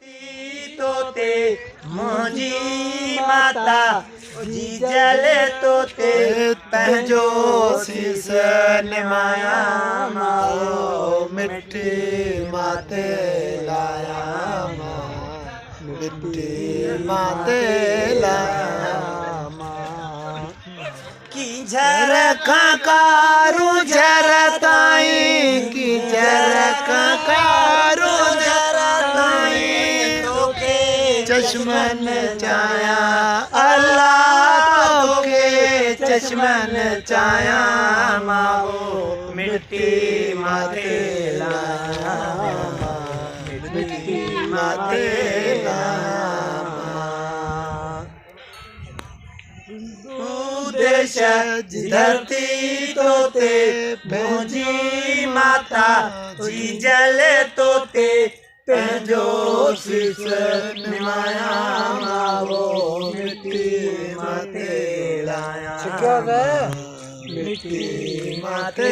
धरती तोते मुंहिंजी माता जी जले तोते पंहिंजो शीस निमाया मां मिठी माते लाया मां मिठी माते लाया मां की झर कारू झर ताई की झर कारू झर ताई तोके चश्मन चाया अल्लाह तोके चश्मन चाया माओ मिट्टी माते लाया मिट्टी माते लाया देश धरती तोते मुंहिंजी माता जी जले तोते पंहिंजो शीस निमाया मावो मिट्टी माते लाया मिट्टी माते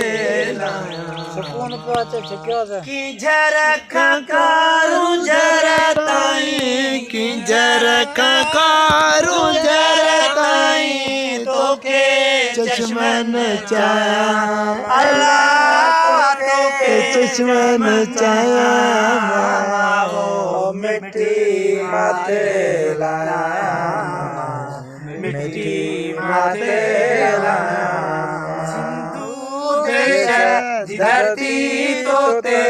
लाया सुकून पे आते छिक्या की झर कारू झर ताई की झर कारू झर ताई तोके चश्मन चाया अल्लाह तोके चश्मन चाया मावो मिट्टी माते लाया मिट्टी माते लाया धरती तोते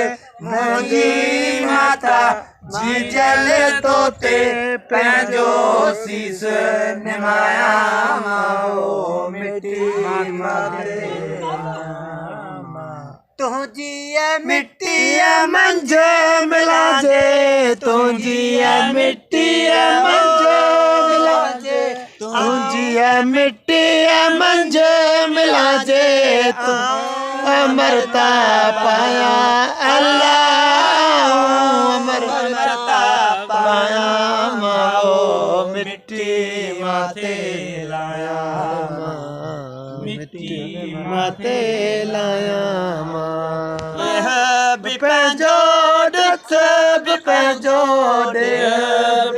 मुंहिंजी माता जी जले तोते पंहिंजो शीस निमाया माओ मिट्टी माते तुंहिंजी मिट्टी मंझ मिलाजे तुंहिंजी मिट्टी मंझ मिलाजे तुंहिंजी मिट्टी मंझ मिलाजे तूं अमरता पाया अल्लाह अमरता पाया माओ मिट्टी माते लाया मिट्टी माते लाया पंहिंजो ॾुथ पंहिंजो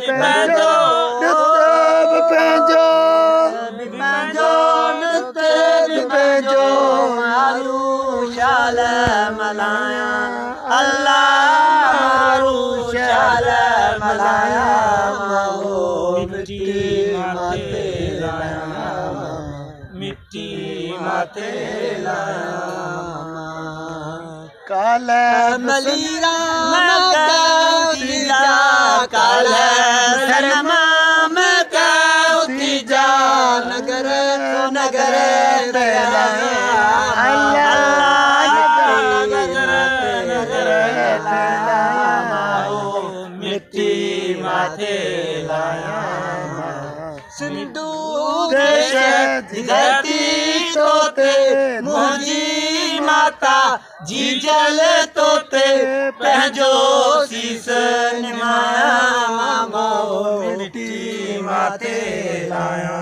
पंहिंजो पंहिंजो पंहिंजो मारू शाल मलाया अल्लाह मारू शाल मलाया माओ मिट्टी माते लाया मिट्टी माते लाया काल मलीरा मका काल धर्मा मका उठी जा नगर नगर मिट्टी माते लाया सिंधु देश धरती तोते मुंहिंजी माता जी जले तोते पंहिंजो शीस निमाया मां मिट्टी माते लाया।